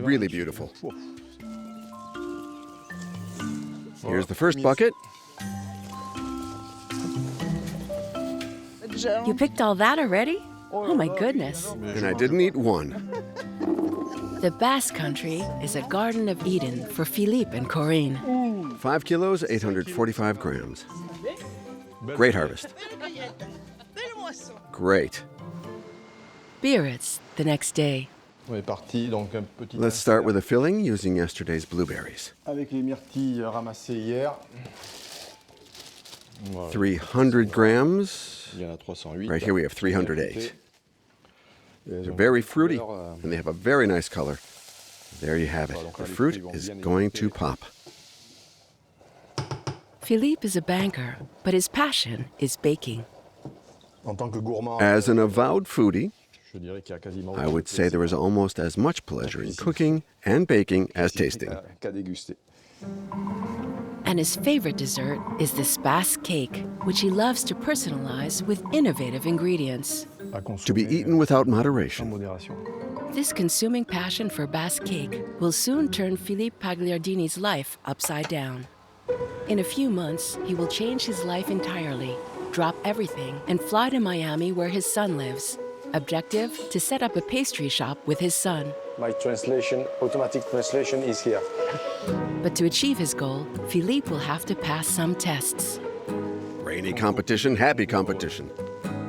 really beautiful. Here's the first bucket. You picked all that already? Oh my goodness. And I didn't eat one. The Basque Country is a Garden of Eden for Philippe and Corinne. 5 kilos, 845 grams. Great harvest. Great. Biarritz the next day. Let's start with a filling using yesterday's blueberries. 300 grams. Right here we have 308. They're very fruity, and they have a very nice color. There you have it. The fruit is going to pop. Philippe is a banker, but his passion is baking. As an avowed foodie, I would say there is almost as much pleasure in cooking and baking as tasting. And his favorite dessert is this Basque cake, which he loves to personalize with innovative ingredients. To be eaten without moderation. This consuming passion for Basque cake will soon turn Philippe Pagliardini's life upside down. In a few months, he will change his life entirely, drop everything, and fly to Miami where his son lives. Objective, to set up a pastry shop with his son. My automatic translation is here. But to achieve his goal, Philippe will have to pass some tests. Rainy competition, happy competition.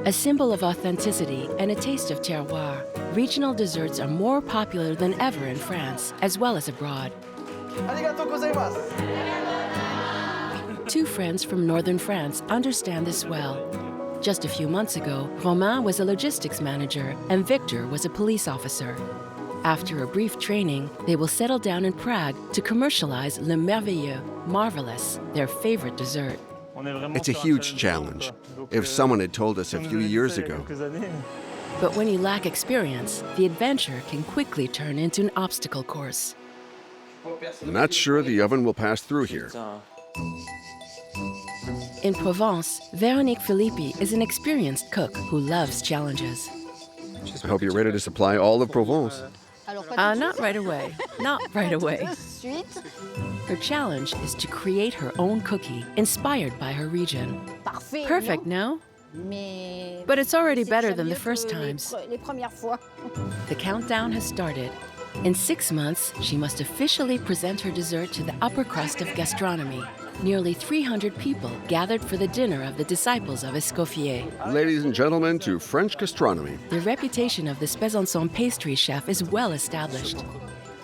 A symbol of authenticity and a taste of terroir, regional desserts are more popular than ever in France, as well as abroad. Two friends from northern France understand this well. Just a few months ago, Romain was a logistics manager and Victor was a police officer. After a brief training, they will settle down in Prague to commercialize Le Merveilleux, marvelous, their favorite dessert. It's a huge challenge. If someone had told us a few years ago. But when you lack experience, the adventure can quickly turn into an obstacle course. I'm not sure the oven will pass through here. In Provence, Véronique Filippi is an experienced cook who loves challenges. I hope you're ready to supply all of Provence. Not right away. Not right away. Her challenge is to create her own cookie inspired by her region. Perfect, no? But it's already better than the first times. The countdown has started. In 6 months, she must officially present her dessert to the upper crust of gastronomy. Nearly 300 people gathered for the dinner of the disciples of Escoffier. Ladies and gentlemen, to French gastronomy. The reputation of this Besançon pastry chef is well established.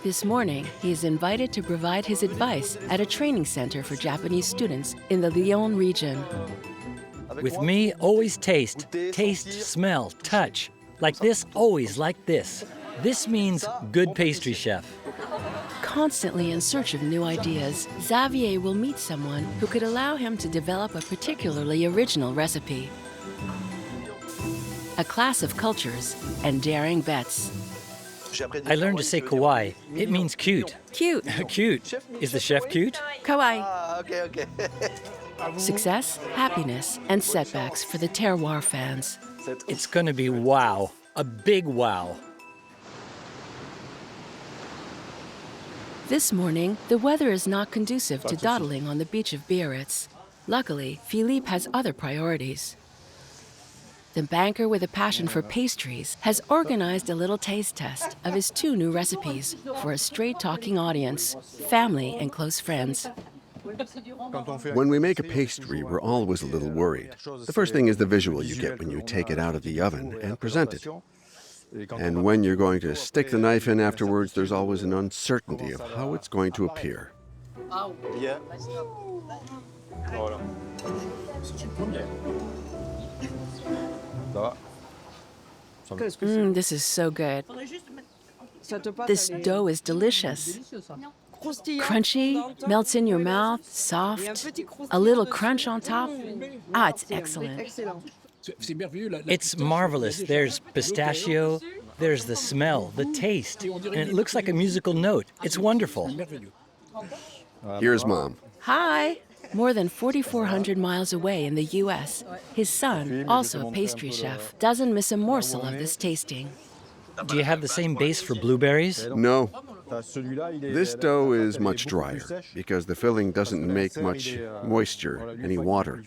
This morning, he is invited to provide his advice at a training center for Japanese students in the Lyon region. With me, always taste. Taste, smell, touch. Like this, always like this. This means good pastry chef. Constantly in search of new ideas, Xavier will meet someone who could allow him to develop a particularly original recipe. A class of cultures and daring bets. I learned to say kawaii. It means cute. Cute. Cute. Is the chef cute? Kawaii. Okay. Success, happiness, and setbacks for the terroir fans. It's gonna be wow. A big wow. This morning, the weather is not conducive to dawdling on the beach of Biarritz. Luckily, Philippe has other priorities. The banker with a passion for pastries has organized a little taste test of his 2 new recipes for a straight-talking audience, family and close friends. When we make a pastry, we're always a little worried. The first thing is the visual you get when you take it out of the oven and present it. And when you're going to stick the knife in afterwards, there's always an uncertainty of how it's going to appear. This is so good. This dough is delicious. Crunchy, melts in your mouth, soft, a little crunch on top. It's excellent. It's marvelous. There's pistachio, there's the smell, the taste, and it looks like a musical note. It's wonderful. Here's Mom. Hi. More than 4,400 miles away in the U.S., his son, also a pastry chef, doesn't miss a morsel of this tasting. Do you have the same base for blueberries? No, This dough is much drier because the filling doesn't make much moisture, any water.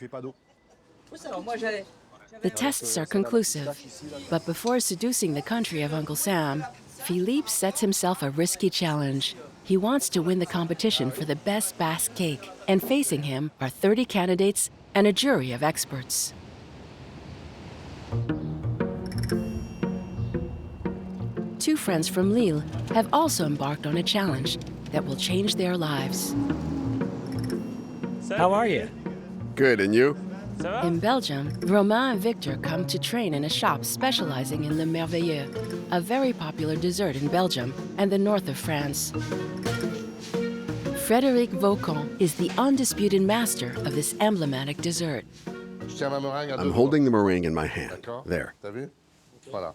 The tests are conclusive, but before seducing the country of Uncle Sam, Philippe sets himself a risky challenge. He wants to win the competition for the best Basque cake, and facing him are 30 candidates and a jury of experts. Two friends from Lille have also embarked on a challenge that will change their lives. How are you? Good, and you? In Belgium, Romain and Victoire come to train in a shop specializing in le Merveilleux, a very popular dessert in Belgium and the north of France. Frédéric Vaucon is the undisputed master of this emblematic dessert. I'm holding the meringue in my hand. There.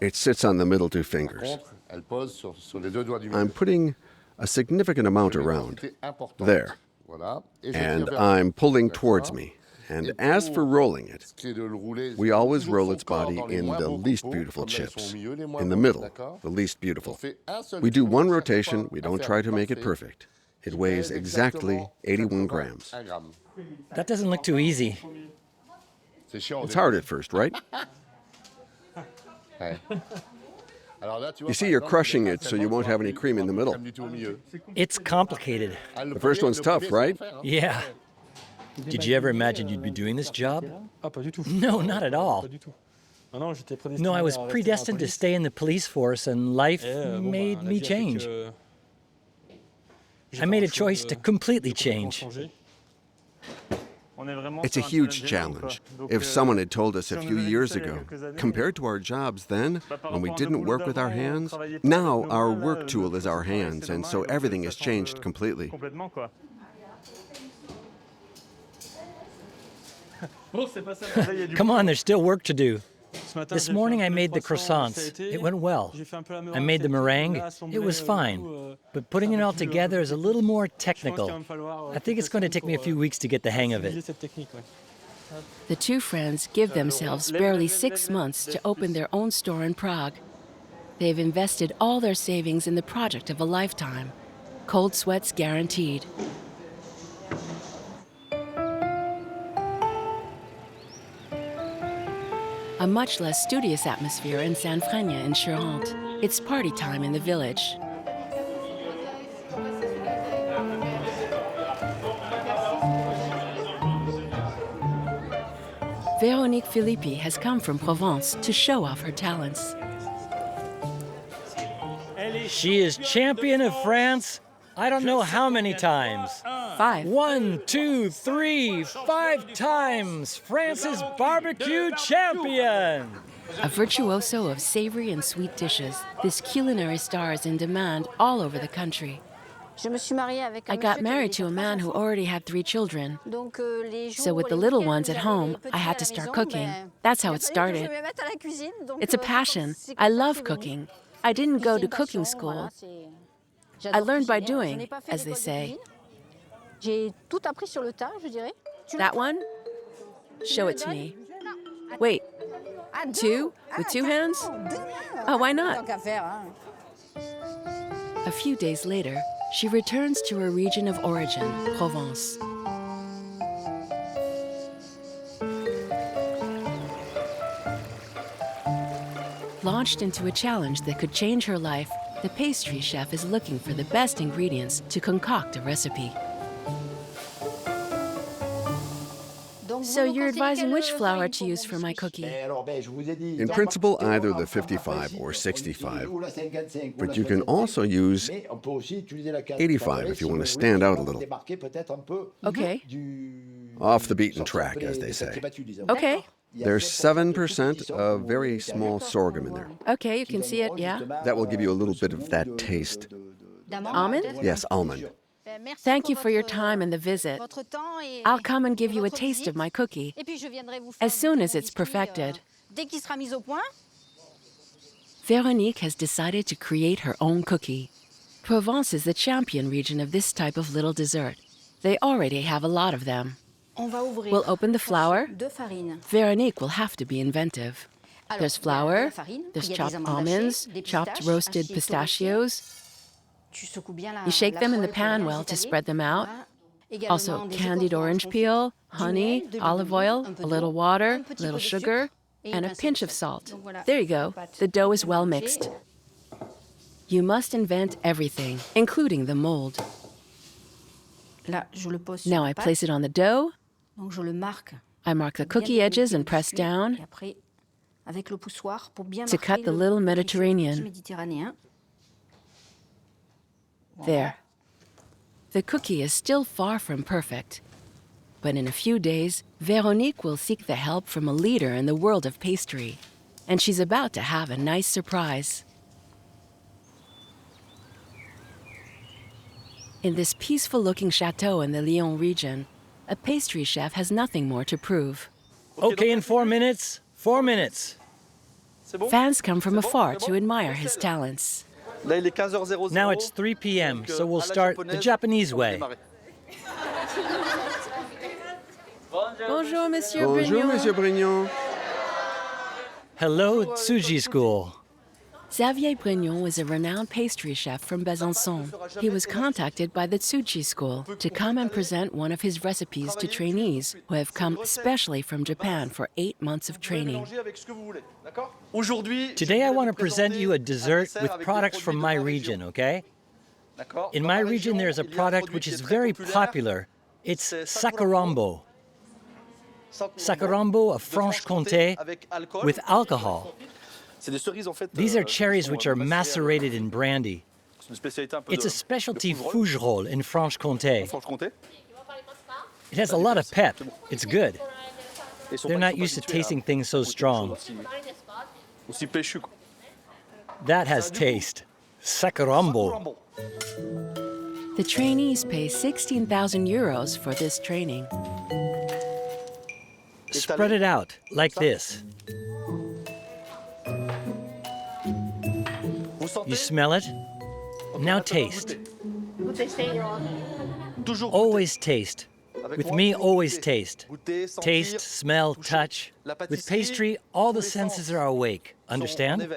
It sits on the middle two fingers. I'm putting a significant amount around. There. And I'm pulling towards me. And as for rolling it, we always roll its body in the least beautiful chips. In the middle, the least beautiful. We do one rotation, we don't try to make it perfect. It weighs exactly 81 grams. That doesn't look too easy. It's hard at first, right? You see, you're crushing it so you won't have any cream in the middle. It's complicated. The first one's tough, right? Yeah. Did you ever imagine you'd be doing this job? No, not at all. No, I was predestined to stay in the police force, and life made me change. I made a choice to completely change. It's a huge challenge. If someone had told us a few years ago, compared to our jobs then, when we didn't work with our hands, now our work tool is our hands, and so everything has changed completely. Come on, there's still work to do. This morning I made the croissants. It went well. I made the meringue. It was fine. But putting it all together is a little more technical. I think it's going to take me a few weeks to get the hang of it. The two friends give themselves barely 6 months to open their own store in Prague. They've invested all their savings in the project of a lifetime. Cold sweats guaranteed. A much less studious atmosphere in Saint-Frégne in Charente. It's party time in the village. Véronique Filippi has come from Provence to show off her talents. She is champion of France, I don't know how many times. 5. 1, 2, 3, 5 times France's barbecue champion. A virtuoso of savory and sweet dishes, this culinary star is in demand all over the country. I got married to a man who already had 3 children. So with the little ones at home, I had to start cooking. That's how it started. It's a passion. I love cooking. I didn't go to cooking school. I learned by doing, as they say. That one? Show it to me. Wait, 2? With 2 hands? Oh, why not? A few days later, she returns to her region of origin, Provence. Launched into a challenge that could change her life, the pastry chef is looking for the best ingredients to concoct a recipe. So you're advising which flour to use for my cookie? In principle, either the 55 or 65, but you can also use 85 if you want to stand out a little. Okay. Off the beaten track, as they say. Okay. There's 7% of very small sorghum in there. Okay, you can see it, yeah? That will give you a little bit of that taste. Almond? Yes, almond. Thank you for your time and the visit. I'll come and give you a taste of my cookie as soon as it's perfected. Véronique has decided to create her own cookie. Provence is the champion region of this type of little dessert. They already have a lot of them. We'll open the flour. Véronique will have to be inventive. There's flour, there's chopped almonds, chopped roasted pistachios. You shake them in the pan well to spread them out. Also, candied orange peel, honey, olive oil, a little water, a little sugar, and a pinch of salt. There you go. The dough is well mixed. You must invent everything, including the mold. Now I place it on the dough. I mark the cookie edges and press down to cut the little Mediterranean. There. The cookie is still far from perfect. But in a few days, Véronique will seek the help from a leader in the world of pastry. And she's about to have a nice surprise. In this peaceful-looking chateau in the Lyon region, a pastry chef has nothing more to prove. Okay, in 4 minutes. 4 minutes. Fans come from afar to admire his talents. Now it's 3 p.m., so we'll start the Japanese way. Bonjour, Monsieur Bonjour, Brignon. Monsieur Brignon. Hello, Tsuji School. Xavier Brignon is a renowned pastry chef from Besançon. He was contacted by the Tsuji School to come and present one of his recipes to trainees who have come especially from Japan for 8 months of training. Today I want to present you a dessert with products from my region, okay? In my region there's a product which is very popular. It's saccharambo. Saccharambo of Franche-Comté with alcohol. These are cherries which are macerated in brandy. It's a specialty fougerolles in Franche-Comté. It has a lot of pep. It's good. They're not used to tasting things so strong. That has taste. Saccharambo. The trainees pay 16,000 euros for this training. Spread it out, like this. You smell it? Now taste. Always taste. With me, always taste. Taste, smell, touch. With pastry, all the senses are awake. Understand?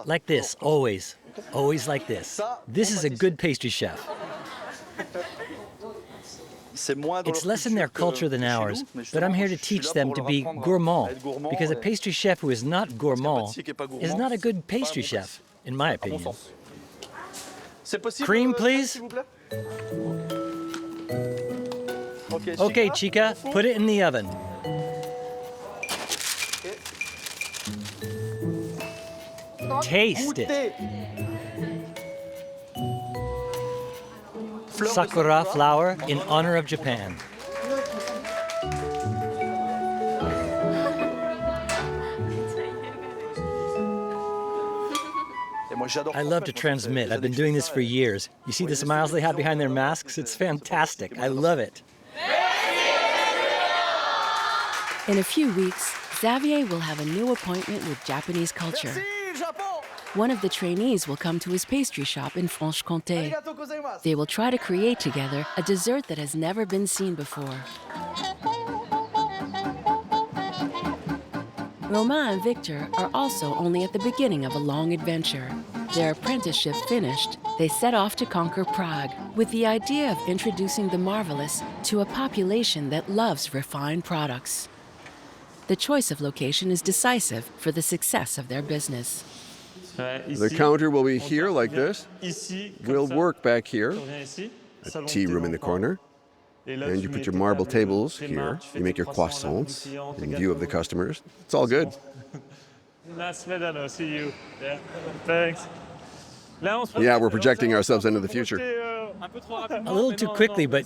Like this, always. Always like this. This is a good pastry chef. It's less in their culture than ours, but I'm here to teach them to be gourmand, because a pastry chef who is not gourmand is not a good pastry chef, in my opinion. Cream, please? Okay, Chica, put it in the oven. Taste it. Sakura flower in honor of Japan. I love to transmit. I've been doing this for years. You see the smiles they have behind their masks? It's fantastic. I love it. In a few weeks, Xavier will have a new appointment with Japanese culture. One of the trainees will come to his pastry shop in Franche-Comté. They will try to create together a dessert that has never been seen before. Romain and Victoire are also only at the beginning of a long adventure. Their apprenticeship finished, they set off to conquer Prague with the idea of introducing the marvelous to a population that loves refined products. The choice of location is decisive for the success of their business. The counter will be here like this. We'll work back here. A tea room in the corner. And you put your marble tables here. You make your croissants in view of the customers. It's all good. See you. Yeah. Thanks. Yeah, we're projecting ourselves into the future. A little too quickly, but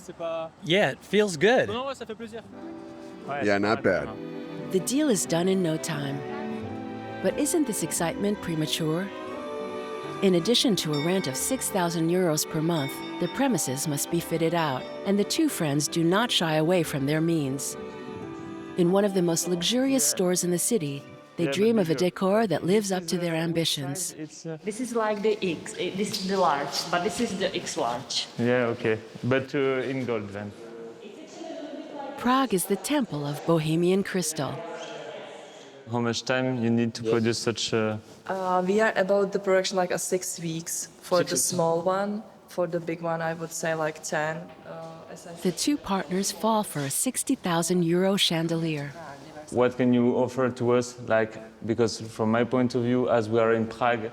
yeah, it feels good. Yeah, not bad. The deal is done in no time. But isn't this excitement premature? In addition to a rent of 6,000 euros per month, the premises must be fitted out, and the two friends do not shy away from their means. In one of the most luxurious stores in the city, they dream of a decor that lives up to their ambitions. This is like the X, this is the large, but this is the X large. Yeah, okay. But in gold then. Prague is the temple of Bohemian crystal. how much time you need to produce such a... We are about the production like 6 weeks for the small one. For the big one, I would say like 10. The two partners fall for a 60,000 euro chandelier. What can you offer to us? Like, because from my point of view, as we are in Prague,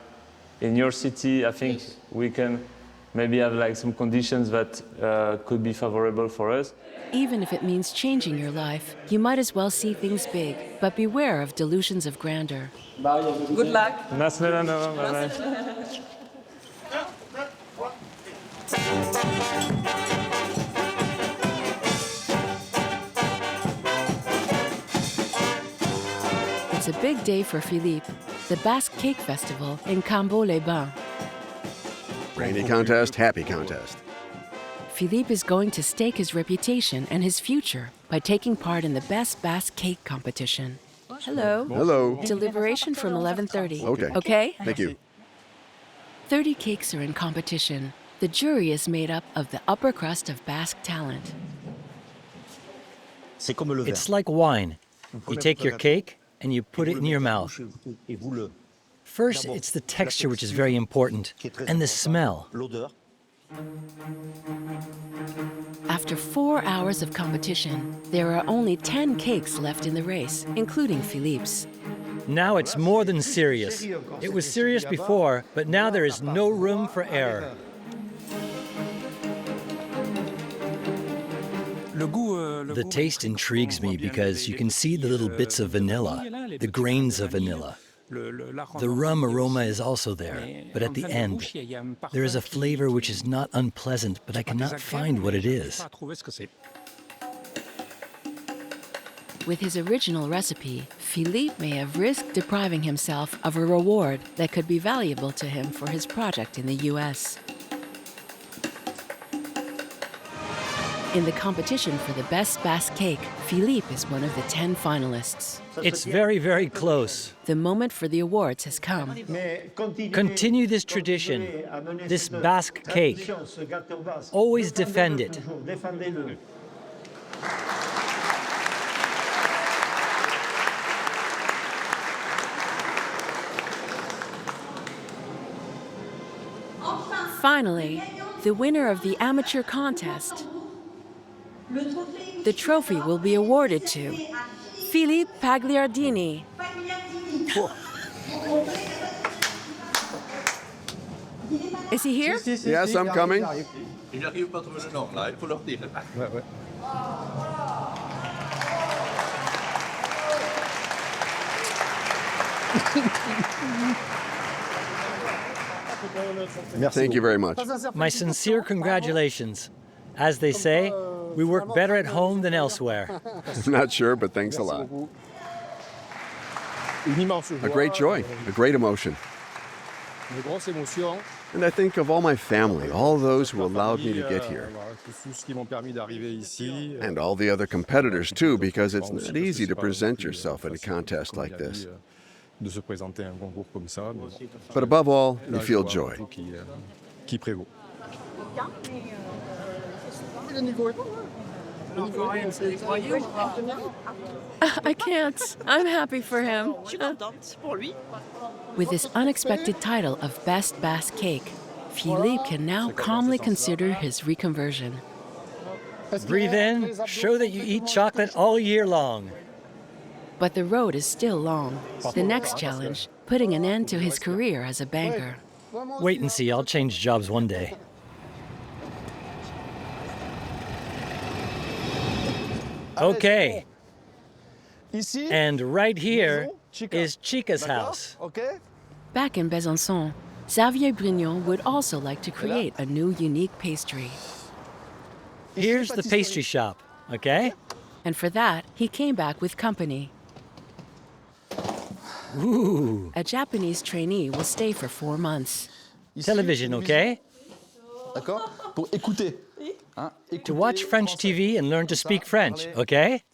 in your city, I think we can maybe have like some conditions that could be favorable for us. Even if it means changing your life, you might as well see things big, but beware of delusions of grandeur. Good luck. It's a big day for Philippe, the Basque Cake Festival in Cambo-les-Bains. Rainy contest, happy contest. Philippe is going to stake his reputation and his future by taking part in the Best Basque Cake competition. Hello. Hello. Deliberation from 11:30. Okay. Okay? Thank you. 30 cakes are in competition. The jury is made up of the upper crust of Basque talent. It's like wine. You take your cake and you put it in your mouth. First, it's the texture which is very important, and the smell. After 4 hours of competition, there are only 10 cakes left in the race, including Philippe's. Now it's more than serious. It was serious before, but now there is no room for error. The taste intrigues me because you can see the little bits of vanilla, the grains of vanilla. The rum aroma is also there, but at the end, there is a flavor which is not unpleasant, but I cannot find what it is. With his original recipe, Philippe may have risked depriving himself of a reward that could be valuable to him for his project in the US. In the competition for the Best Basque Cake, Philippe is one of the 10 finalists. It's very, very close. The moment for the awards has come. Continue this tradition, this Basque cake. Always defend it. Finally, the winner of the amateur contest. The trophy will be awarded to Philippe Pagliardini. Is he here? Yes, I'm coming. Thank you very much. My sincere congratulations. As they say, we work better at home than elsewhere. I'm not sure, but thanks a lot. A great joy, a great emotion. And I think of all my family, all those who allowed me to get here. And all the other competitors too, because it's not easy to present yourself in a contest like this. But above all, you feel joy. I can't. I'm happy for him. With this unexpected title of Best Basque Cake, Philippe can now calmly consider his reconversion. Breathe in, show that you eat chocolate all year long. But the road is still long. The next challenge, putting an end to his career as a banker. Wait and see, I'll change jobs one day. Okay. And right here is Chica's house. Back in Besançon, Xavier Brignon would also like to create a new unique pastry. Here's the pastry shop, okay? And for that, he came back with company. Ooh. A Japanese trainee will stay for 4 months. Television, okay? To watch French TV and learn to speak French, okay?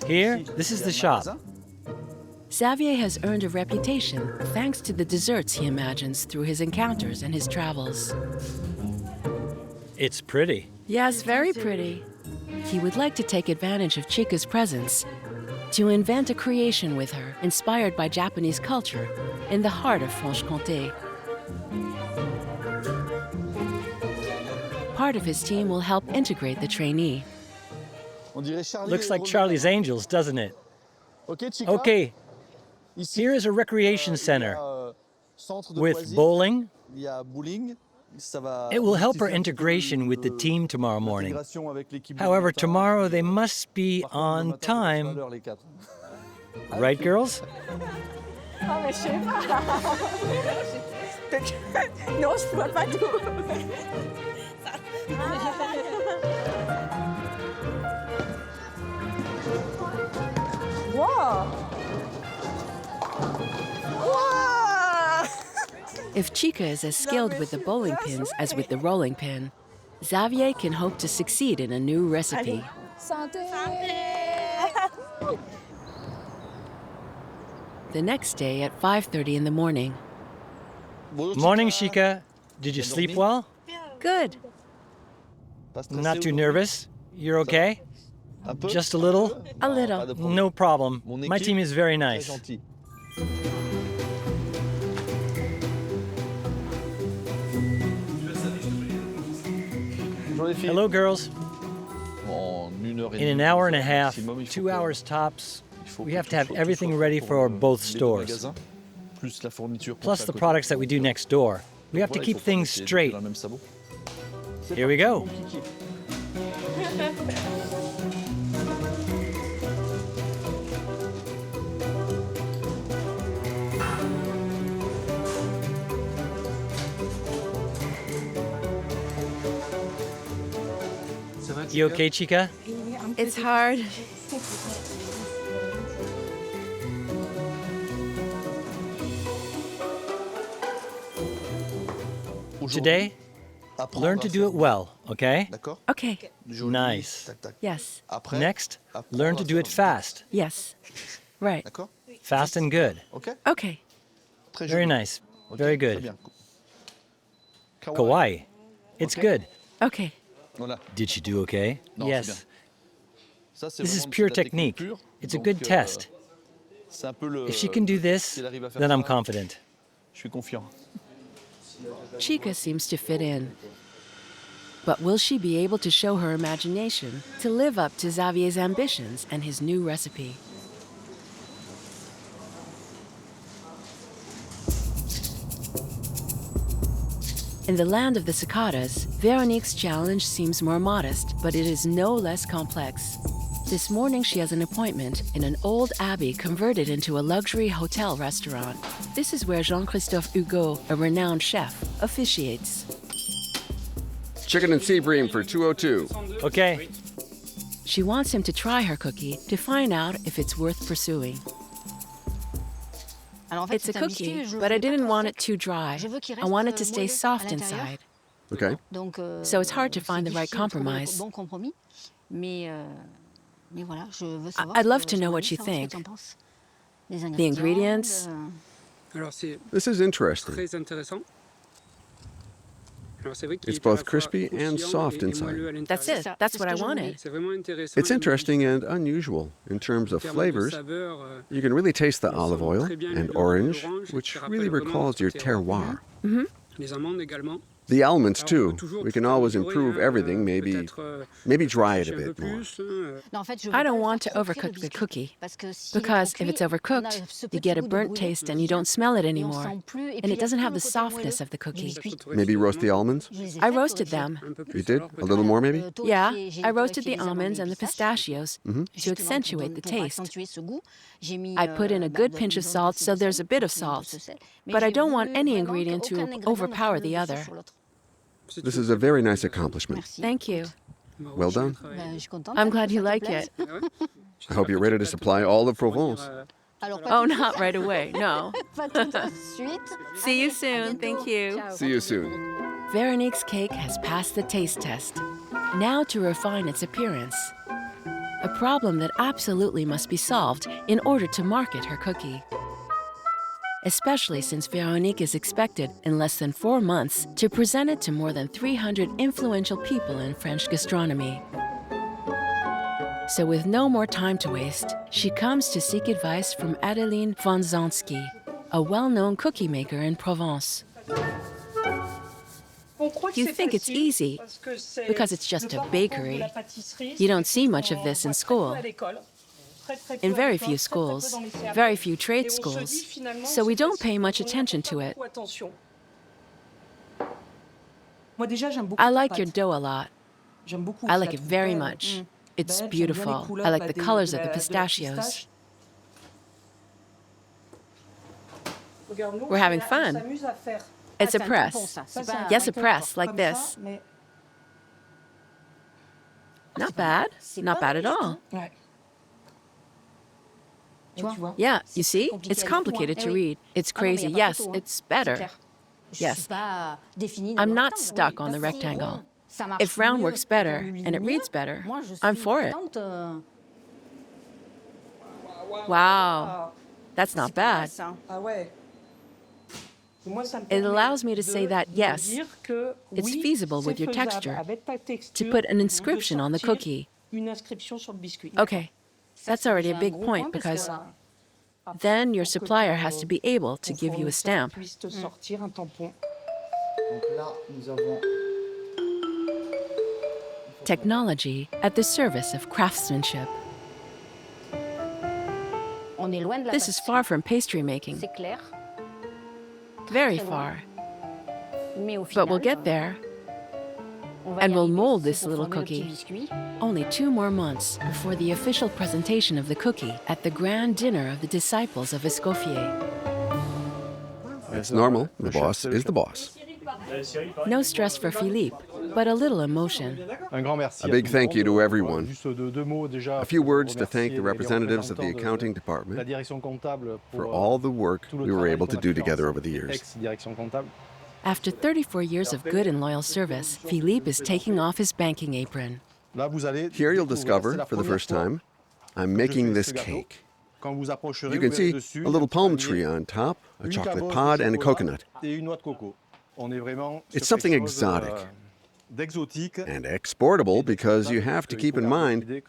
Here, this is the shop. Xavier has earned a reputation thanks to the desserts he imagines through his encounters and his travels. It's pretty. Yes, very pretty. he would like to take advantage of Chica's presence to invent a creation with her inspired by Japanese culture in the heart of Franche-Comté. Part of his team will help integrate the trainee. Looks like Charlie's Angels, doesn't it? Okay, here is a recreation center with bowling. It will help her integration with the team tomorrow morning. However, tomorrow they must be on time. Right, girls? If Chica is as skilled with the bowling pins as with the rolling pin, Xavier can hope to succeed in a new recipe. The next day at 5:30 in the morning. Morning, Chica. Did you sleep well? Good. Not too nervous? You're okay? Just a little? A little. No problem. My team is very nice. Hello, girls. In an hour and a half, 2 hours tops, we have to have everything ready for both stores. Plus the products that we do next door. We have to keep things straight. Here we go. You okay, Chica? It's hard. Today, learn to do it well, okay? Okay. Nice. Yes. Next, learn to do it fast. Yes. Right. Fast and good. Okay. Very nice. Very good. Kawaii. It's good. Okay. Did she do okay? Yes. This is pure technique. It's a good test. If she can do this, then I'm confident. Chica seems to fit in. But will she be able to show her imagination to live up to Xavier's ambitions and his new recipe? In the land of the cicadas, Véronique's challenge seems more modest, but it is no less complex. This morning she has an appointment in an old abbey converted into a luxury hotel restaurant. This is where Jean-Christophe Hugo, a renowned chef, officiates. Chicken and sea bream for 202. Okay. She wants him to try her cookie to find out if it's worth pursuing. It's a cookie, but I didn't want it too dry. I want it to stay soft inside. Okay. So it's hard to find the right compromise. I'd love to know what you think. The ingredients. This is interesting. It's both crispy and soft inside. That's it. That's what I wanted. It's interesting and unusual in terms of flavors. You can really taste the olive oil and orange, which really recalls your terroir. The almonds, too. We can always improve everything, maybe dry it a bit more. I don't want to overcook the cookie, because if it's overcooked, you get a burnt taste and you don't smell it anymore, and it doesn't have the softness of the cookie. Maybe roast the almonds? I roasted them. You did? A little more, maybe? Yeah, I roasted the almonds and the pistachios to accentuate the taste. I put in a good pinch of salt, so there's a bit of salt, but I don't want any ingredient to overpower the other. This is a very nice accomplishment. Thank you. Well done. I'm glad you like it. I hope you're ready to supply all of Provence. Oh, not right away, no. See you soon, thank you. See you soon. Véronique's cake has passed the taste test. Now to refine its appearance. A problem that absolutely must be solved in order to market her cookie. Especially since Véronique is expected in less than 4 months to present it to more than 300 influential people in French gastronomy. So with no more time to waste, she comes to seek advice from Adeline von Zansky, a well-known cookie maker in Provence. You think it's easy because it's just a bakery. You don't see much of this in school. In very few schools, very few trade schools, so we don't pay much attention to it. I like your dough a lot. I like it very much. It's beautiful. I like the colors of the pistachios. We're having fun. It's a press. Yes, a press, like this. Not bad. Not bad at all. Yeah, you see? It's complicated to read. It's crazy. Yes, it's better. Yes. I'm not stuck on the rectangle. If round works better and it reads better, I'm for it. Wow, that's not bad. It allows me to say that, yes, it's feasible with your texture, to put an inscription on the cookie. Okay, that's already a big point because then your supplier has to be able to give you a stamp. Technology at the service of craftsmanship. This is far from pastry making. Very far. But we'll get there. And we'll mold this little cookie. Only 2 more months before the official presentation of the cookie at the grand dinner of the disciples of Escoffier. It's normal. The boss is the boss. No stress for Philippe, but a little emotion. A big thank you to everyone. A few words to thank the representatives of the accounting department for all the work we were able to do together over the years. After 34 years of good and loyal service, Philippe is taking off his banking apron. Here you'll discover, for the first time, I'm making this cake. You can see a little palm tree on top, a chocolate pod, and a coconut. It's something exotic and exportable because you have to keep in mind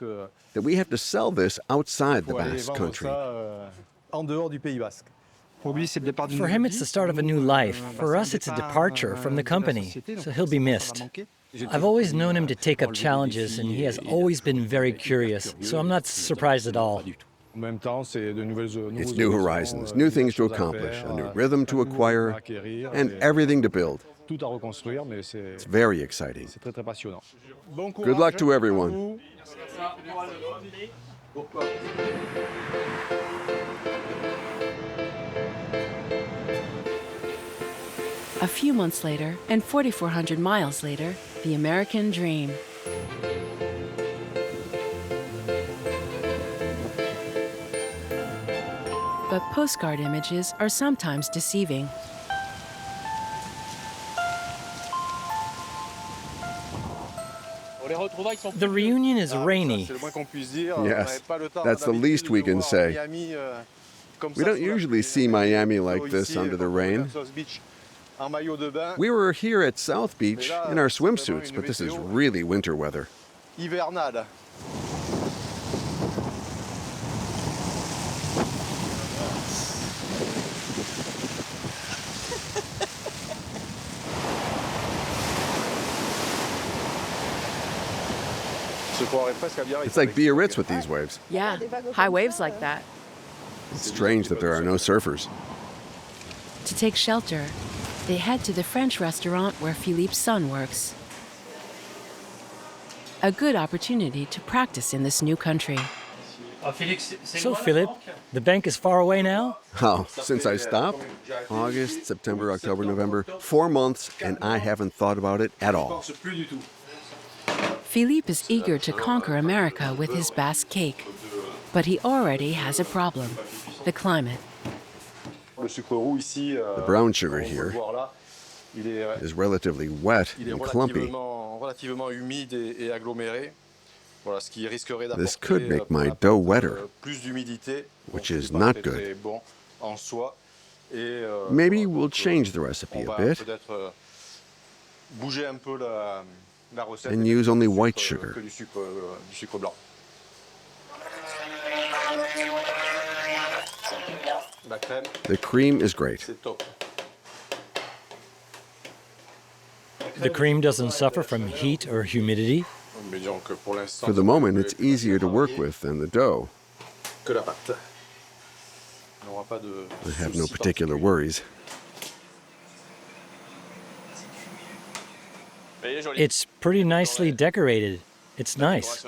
that we have to sell this outside the Basque country. For him, it's the start of a new life. For us, it's a departure from the company, so he'll be missed. I've always known him to take up challenges, and he has always been very curious, so I'm not surprised at all. It's new horizons, new things to accomplish, a new rhythm to acquire, and everything to build. It's very exciting. Good luck to everyone. A few months later, and 4,400 miles later, the American dream. But postcard images are sometimes deceiving. The reunion is rainy. Yes, that's the least we can say. We don't usually see Miami like this under the rain. We were here at South Beach in our swimsuits, but this is really winter weather. It's like Biarritz with these waves. Yeah, high waves like that. It's strange that there are no surfers. To take shelter, they head to the French restaurant where Philippe's son works. A good opportunity to practice in this new country. So, Philippe, the bank is far away now? Oh, since I stopped? August, September, October, November, 4 months, and I haven't thought about it at all. Philippe is eager to conquer America with his Basque cake, but he already has a problem: the climate. The brown sugar here is relatively wet and clumpy. This could make my dough wetter, which is not good. Maybe we'll change the recipe a bit and use only white sugar. The cream is great. The cream doesn't suffer from heat or humidity. For the moment, it's easier to work with than the dough. I have no particular worries. It's pretty nicely decorated. It's nice.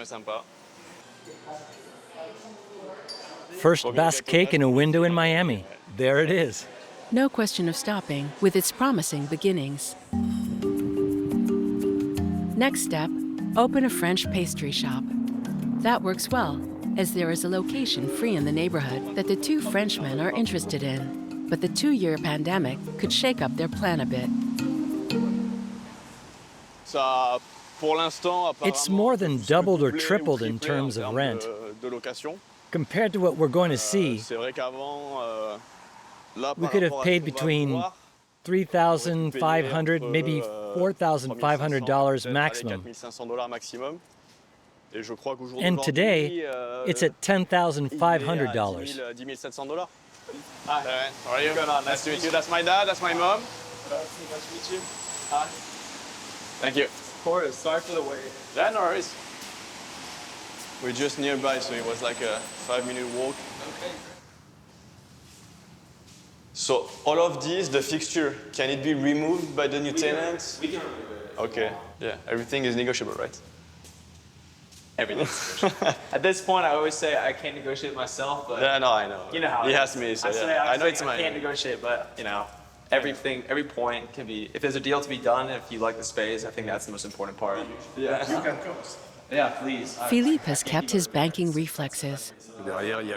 First Basque cake in a window in Miami. There it is. No question of stopping with its promising beginnings. Next step, open a French pastry shop. That works well, as there is a location free in the neighborhood that the two Frenchmen are interested in. But the 2-year pandemic could shake up their plan a bit. It's more than doubled or tripled in terms of rent. Compared to what we're going to see, we could have paid between $3,500, maybe $4,500 maximum. And today, it's at $10,500. Hi, how are you? Nice to meet you. That's my dad, that's my mom. Nice to meet you. Hi. Thank you. Of course, sorry for the wait. Yeah, no worries. We're just nearby, so it was like a 5-minute walk. Okay. So all of these, the fixture, can it be removed by the new tenants? We can remove it. Okay, yeah, everything is negotiable, right? Everything. At this point, I always say I can't negotiate myself, but yeah, no, I know. You know how he asked me, so yeah. I know it's mine. I can't negotiate, but you know, everything, every point can be. If there's a deal to be done, if you like the space, I think that's the most important part. Yeah. Yeah, please. Philippe has kept his banking reflexes.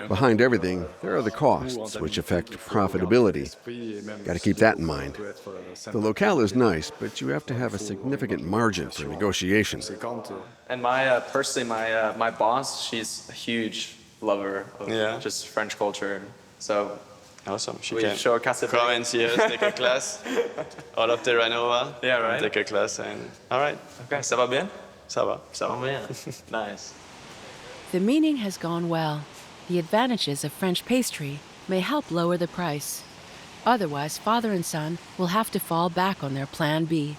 Behind everything, there are the costs, which affect profitability. Got to keep that in mind. The locale is nice, but you have to have a significant margin for negotiations. And personally, my boss, she's a huge lover of just French culture. So awesome. She we can show a casa come and see us, take a class. All of Terranova. Yeah, right. Take a class and all right. Okay, ça va bien? Ça va. Ça va bien. Nice. The meeting has gone well. The advantages of French pastry may help lower the price. Otherwise, father and son will have to fall back on their plan B.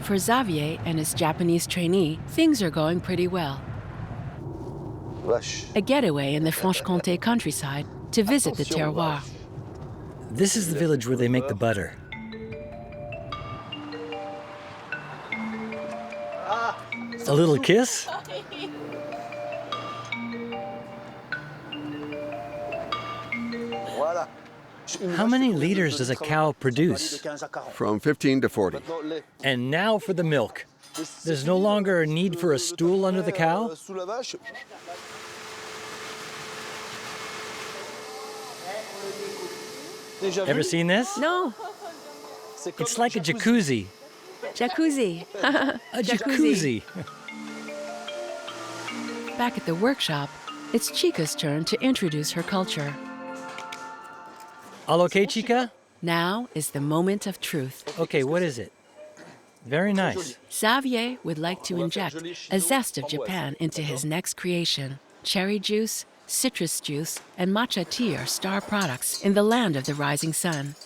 For Xavier and his Japanese trainee, things are going pretty well. A getaway in the Franche-Comté countryside to visit the terroir. This is the village where they make the butter. A little kiss? How many liters does a cow produce? From 15 to 40. And now for the milk. There's no longer a need for a stool under the cow? Ever seen this? No. It's like a jacuzzi. Jacuzzi. A jacuzzi. Back at the workshop, it's Chica's turn to introduce her culture. All okay, Chica? Now is the moment of truth. Okay, what is it? Very nice. Xavier would like to inject a zest of Japan into his next creation. Cherry juice, citrus juice, and matcha tea are star products in the land of the rising sun.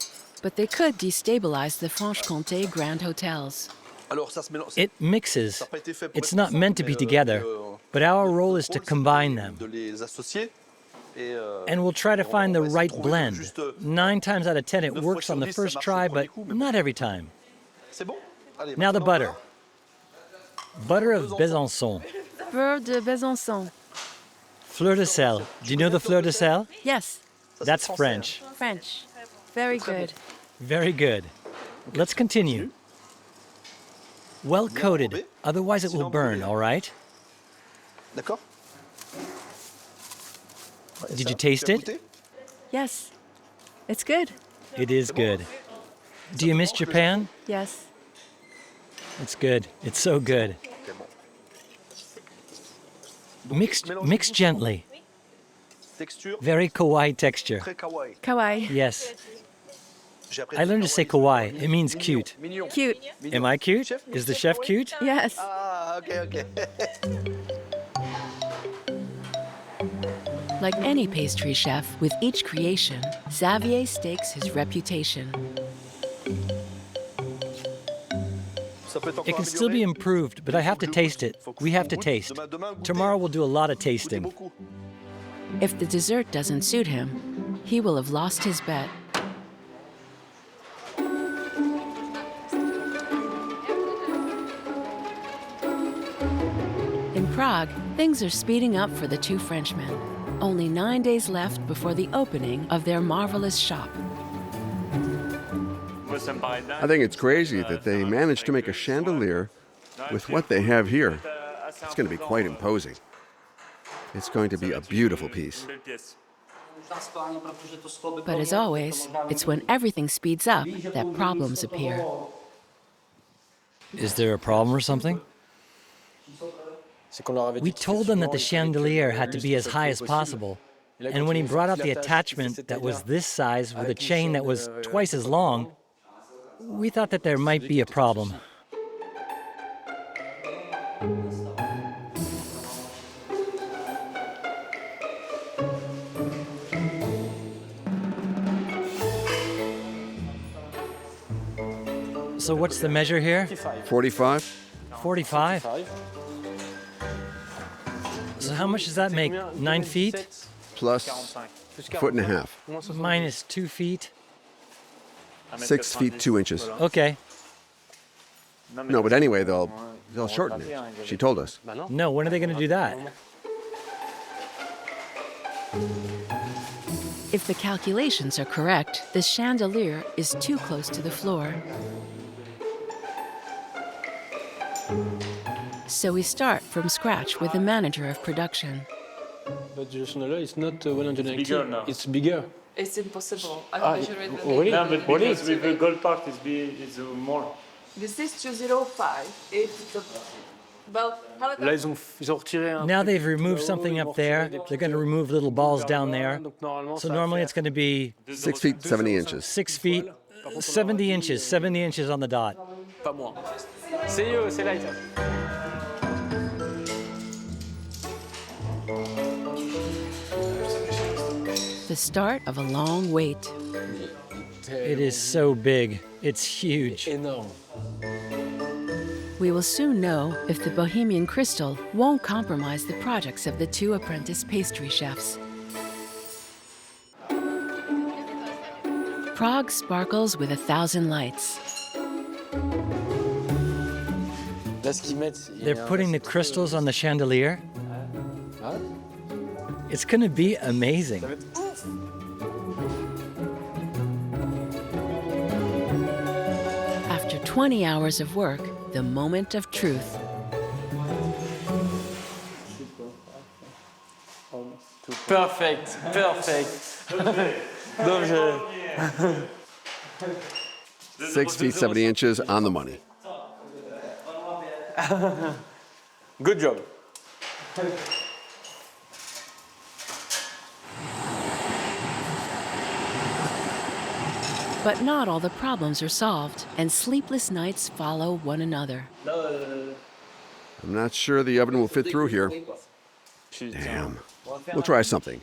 But they could destabilize the Franche-Comté Grand Hotels. It mixes. It's not meant to be together, but our role is to combine them. And we'll try to find the right blend. 9 times out of 10 it works on the first try, but not every time. Now the butter. Butter of Besançon. Beurre de Besançon. Fleur de sel. Do you know the fleur de sel? Yes, That's French. French. Very good. Very good. Let's continue. Well coated, otherwise it will burn, all right? Did you taste it? Yes, it's good. It is good. Do you miss Japan? Yes. It's good. It's so good. Mix gently. Very kawaii texture. Kawaii. Yes. I learned to say kawaii. It means cute. Cute. Am I cute? Is the chef cute? Yes. Like any pastry chef, with each creation, Xavier stakes his reputation. It can still be improved, but I have to taste it. We have to taste. Tomorrow we'll do a lot of tasting. If the dessert doesn't suit him, he will have lost his bet. In Prague, things are speeding up for the two Frenchmen. Only 9 days left before the opening of their marvelous shop. I think it's crazy that they managed to make a chandelier with what they have here. It's going to be quite imposing. It's going to be a beautiful piece. But as always, it's when everything speeds up that problems appear. Is there a problem or something? We told them that the chandelier had to be as high as possible. And when he brought out the attachment that was this size with a chain that was twice as long, we thought that there might be a problem. So what's the measure here? 45? 45? So how much does that make? 9 feet? Plus a foot and a half. Minus 2 feet? 6 feet 2 inches. Okay. No, but anyway, they'll shorten it. She told us. No, when are they going to do that? If the calculations are correct, the chandelier is too close to the floor. So we start from scratch with the manager of production. But the chandelier is not 190. It's bigger now. It's bigger. It's impossible. I measured it. Really? No, but because with the gold part it's more. This is 205. It's the... Well, Là, ils ont retiré un... Now they've removed something up there. They're going to remove little balls down there. So normally it's going to be 6 feet 70 inches. 6 feet, 70 inches, 70 inches on the dot. Pas moi. C'est light. The start of a long wait. It is so big. It's huge. Énorme. We will soon know if the Bohemian crystal won't compromise the projects of the two apprentice pastry chefs. Prague sparkles with 1,000 lights. They're putting the crystals on the chandelier. It's going to be amazing. After 20 hours of work, the moment of truth. Perfect, perfect. Donc 6 feet 70 inches on the money. Good job. But not all the problems are solved, and sleepless nights follow one another. I'm not sure the oven will fit through here. Damn. We'll try something.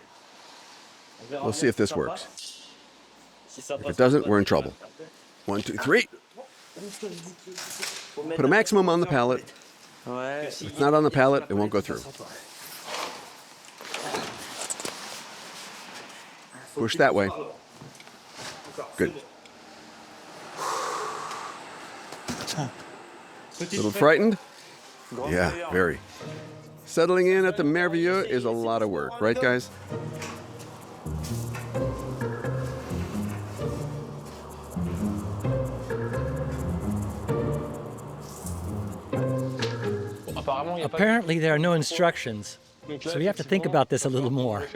We'll see if this works. If it doesn't, we're in trouble. 1, 2, 3. Put a maximum on the pallet. If it's not on the pallet, it won't go through. Push that way. Good. A little frightened? Yeah, very. Settling in at the Merveilleux is a lot of work, right, guys? Apparently there are no instructions, so we have to think about this a little more.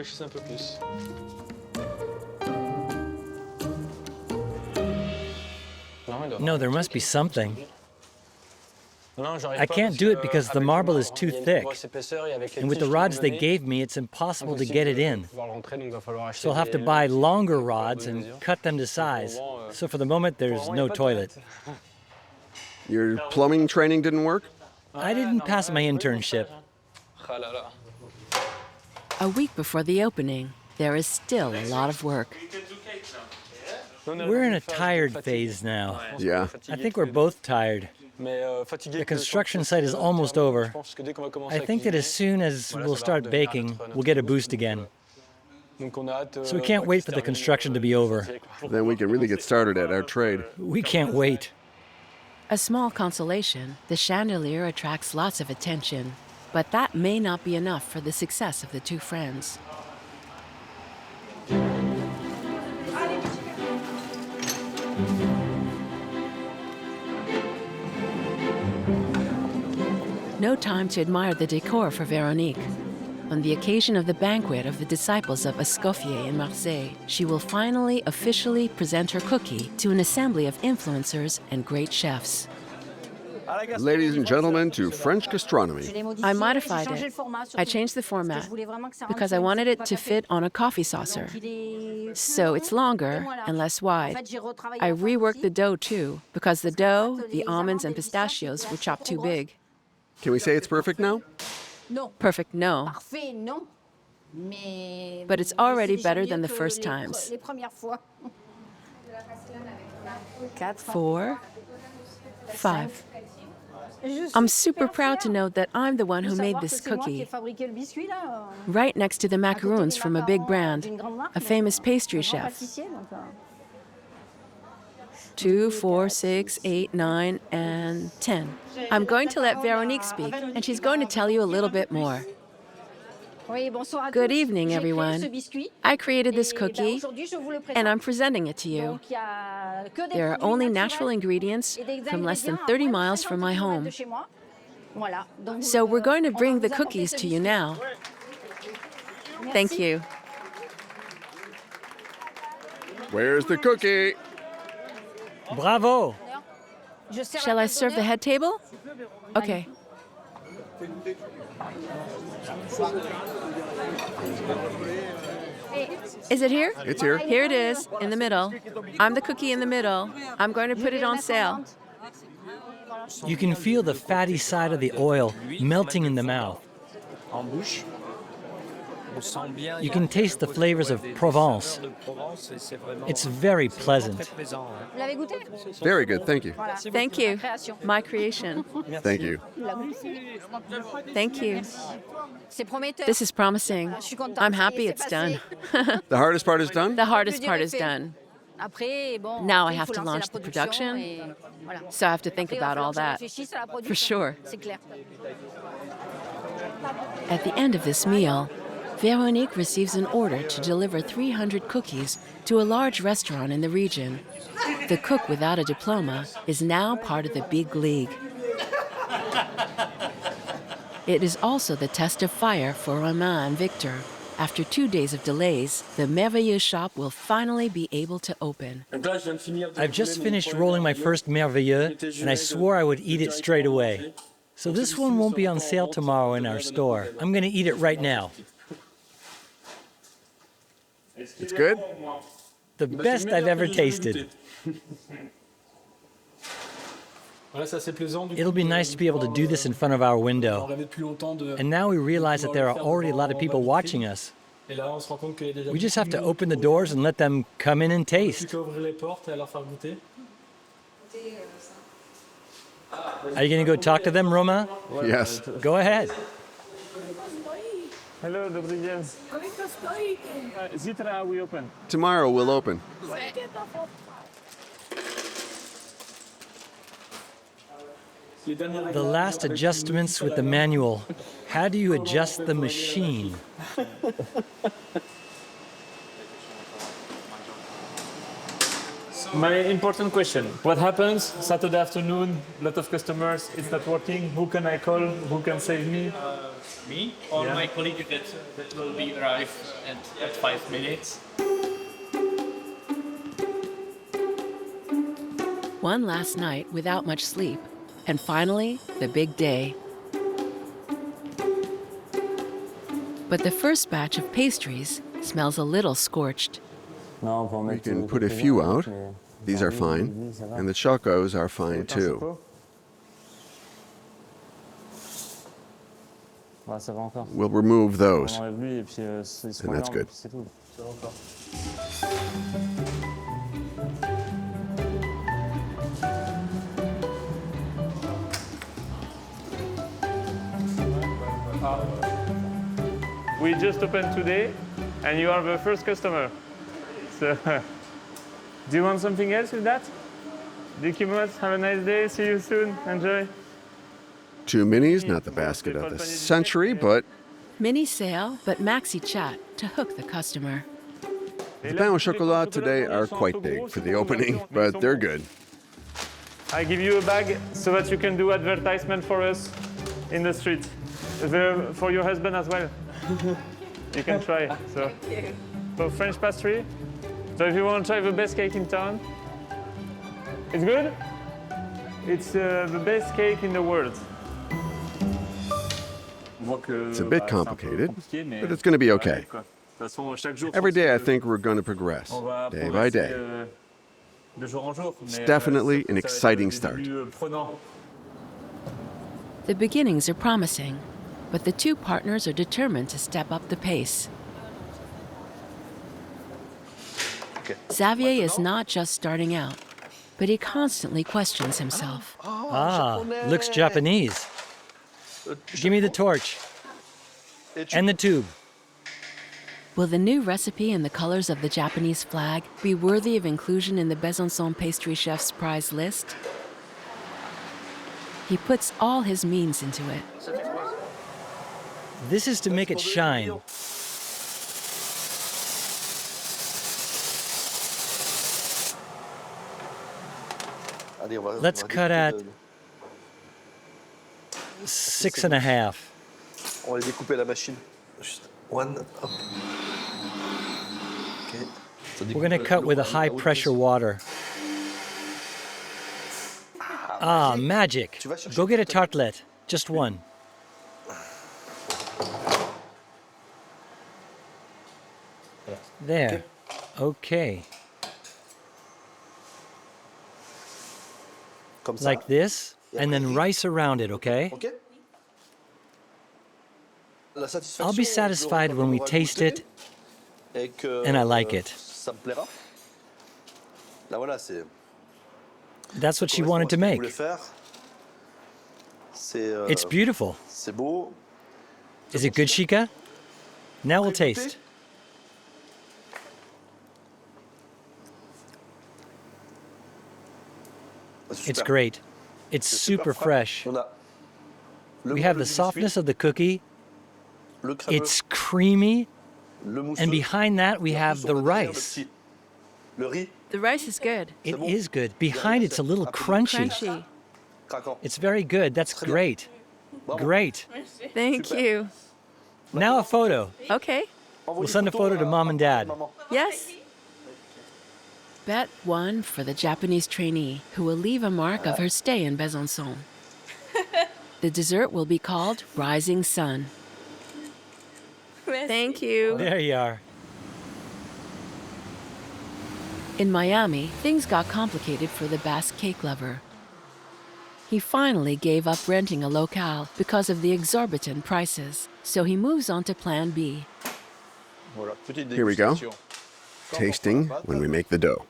No, there must be something. I can't do it because the marble is too thick. And with the rods they gave me, it's impossible to get it in. So I'll have to buy longer rods and cut them to size. So for the moment, there's no toilet. Your plumbing training didn't work? I didn't pass my internship. A week before the opening, there is still a lot of work. We're in a tired phase now. Yeah. I think we're both tired. The construction site is almost over. I think that as soon as we'll start baking, we'll get a boost again. So we can't wait for the construction to be over. Then we can really get started at our trade. We can't wait. A small consolation, the chandelier attracts lots of attention, but that may not be enough for the success of the two friends. No time to admire the decor for Véronique. On the occasion of the banquet of the disciples of Escoffier in Marseille, she will finally officially present her cookie to an assembly of influencers and great chefs. Ladies and gentlemen, to French gastronomy. I modified it. I changed the format because I wanted it to fit on a coffee saucer. So it's longer and less wide. I reworked the dough too because the dough, the almonds and pistachios were chopped too big. Can we say it's perfect now? Perfect, no. But it's already better than the first times. 4, 5. I'm super proud to note that I'm the one who made this cookie. Right next to the macaroons from a big brand, a famous pastry chef. 2, 4, 6, 8, 9, and 10. I'm going to let Véronique speak, and she's going to tell you a little bit more. Good evening, everyone. I created this cookie, and I'm presenting it to you. There are only natural ingredients from less than 30 miles from my home. So we're going to bring the cookies to you now. Thank you. Where's the cookie? Bravo! Shall I serve the head table? Okay. Is it here? It's here. Here it is, in the middle. I'm the cookie in the middle. I'm going to put it on sale. You can feel the fatty side of the oil melting in the mouth. You can taste the flavors of Provence. It's very pleasant. Very good, thank you. Thank you. My creation. Thank you. Thank you. This is promising. I'm happy it's done. The hardest part is done? The hardest part is done. Now I have to launch the production, so I have to think about all that, for sure. At the end of this meal, Véronique receives an order to deliver 300 cookies to a large restaurant in the region. The cook without a diploma is now part of the big league. It is also the test of fire for Romain and Victoire. After 2 days of delays, the Merveilleux shop will finally be able to open. I've just finished rolling my first Merveilleux, and I swore I would eat it straight away. So this one won't be on sale tomorrow in our store. I'm going to eat it right now. It's good? The best I've ever tasted. It'll be nice to be able to do this in front of our window. And now we realize that there are already a lot of people watching us. We just have to open the doors and let them come in and taste. Are you going to go talk to them, Romain? Yes. Go ahead. Hello, добрый день. Zitra we open. Tomorrow we'll open. The last adjustments with the manual. How do you adjust the machine? My important question. What happens Saturday afternoon, lot of customers, it's not working. Who can I call? Who can save me? Me or my colleague that will be arrive at 5 minutes. One last night without much sleep, and finally, the big day. But the first batch of pastries smells a little scorched. We can put a few out. These are fine. And the chocos are fine too. We'll remove those. And that's good. We just opened today, and you are the first customer. So, do you want something else with that? Thank you much. Have a nice day. See you soon. Enjoy. 2 minis, not the basket of the century, but... Mini sale, but maxi chat to hook the customer. The pain au chocolat today are quite big for the opening, but they're good. I give you a bag so that you can do advertisement for us in the street. For your husband as well. You can try. So, so French pastry. So if you want to try the best cake in town, it's good. It's the best cake in the world. It's a bit complicated, but it's going to be okay. Every day I think we're going to progress, day by day. It's definitely an exciting start. The beginnings are promising, but the two partners are determined to step up the pace. Xavier is not just starting out, but he constantly questions himself. Ah, looks Japanese. Give me the torch. And the tube. Will the new recipe in the colors of the Japanese flag be worthy of inclusion in the Besançon pastry chef's prize list? He puts all his means into it. This is to make it shine. Let's cut at 6.5. On va les découper à la machine. Just one up. Okay. We're going to cut with a high-pressure water. Ah, magic. Go get a tartelette. Just one. There. Okay. Like this, and then rice around it, okay? I'll be satisfied when we taste it, and I like it. That's what she wanted to make. It's beautiful. Is it good, Chica? Now we'll taste. It's great. It's super fresh. We have the softness of the cookie. It's creamy. And behind that, we have the rice. The rice is good. It is good. Behind it's a little crunchy. It's very good. That's great. Great. Thank you. Now a photo. Okay. We'll send a photo to Mom and Dad. Yes. Bet one for the Japanese trainee who will leave a mark of her stay in Besançon. The dessert will be called Rising Sun. Thank you. There you are. In Miami, things got complicated for the Basque cake lover. He finally gave up renting a locale because of the exorbitant prices, so he moves on to Plan B. Here we go. Tasting when we make the dough.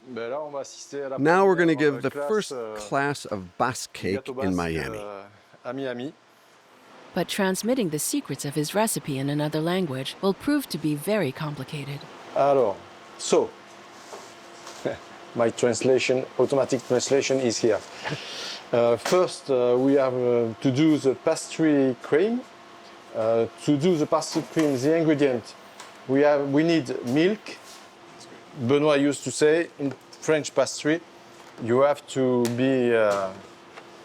Now we're going to give the first class of Basque cake in Miami. But transmitting the secrets of his recipe in another language will prove to be very complicated. Alors, so, my translation, automatic translation is here. First, we have to do the pastry cream. To do the pastry cream, the ingredient, we need milk. Benoit used to say, in French pastry, you have to be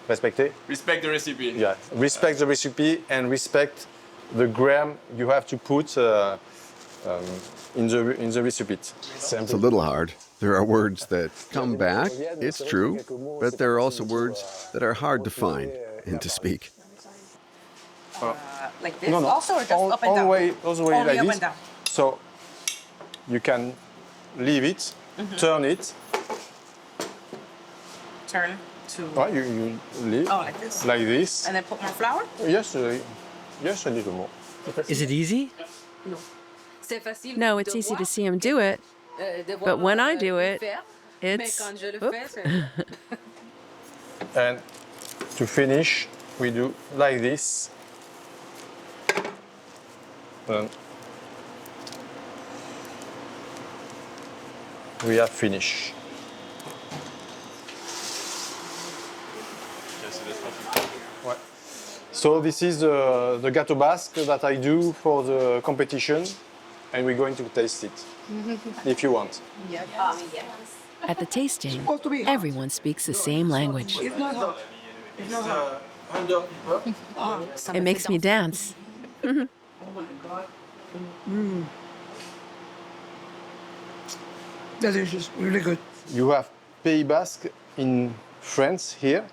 respected. Respect the recipe. Yeah, respect the recipe and respect the gram you have to put in the recipe. It's a little hard. There are words that come back, it's true, but there are also words that are hard to find and to speak. Like this No. also, or just all, up and all down? the way Only like up this. and down. So you can leave it, turn it. Turn to... Right, you leave. Oh, like this? Like this. And then put more flour? Yes, yes, a little more. Is it easy? No, it's easy to see him do it. But when I do it, it's... And to finish, we do like this. And we have finished. So this is the Gâteau Basque that I do for the competition, and we're going to taste it, if you want. At the tasting, everyone speaks the same language. It makes me dance. Delicious, really good. You have Pays Basque in France here,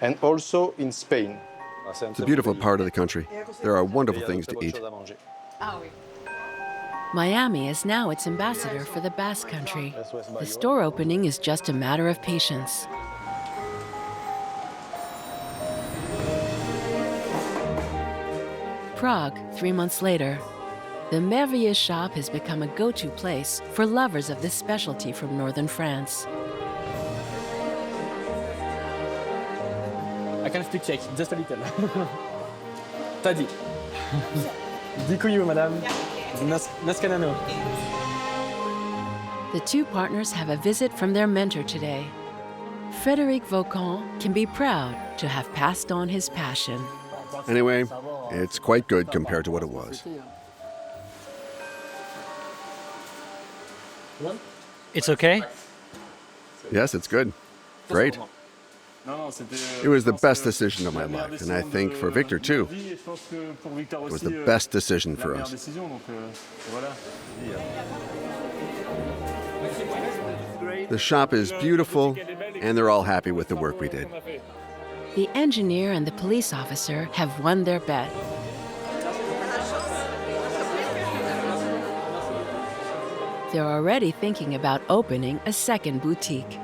and also in Spain. It's a beautiful part of the country. There are wonderful things to eat. Miami is now its ambassador for the Basque Country. The store opening is just a matter of patience. Prague, 3 months later. The Merveilleux shop has become a go-to place for lovers of this specialty from northern France. I can speak Czech, just a little. Tadi. Děkuji, madame. Naskanano. The two partners have a visit from their mentor today. Frédéric Vaucan can be proud to have passed on his passion. Anyway, it's quite good compared to what it was. It's okay? Yes, it's good. Great. It was the best decision of my life, and I think for Victor too. It was the best decision for us. The shop is beautiful, and they're all happy with the work we did. The engineer and the police officer have won their bet. They're already thinking about opening a second boutique.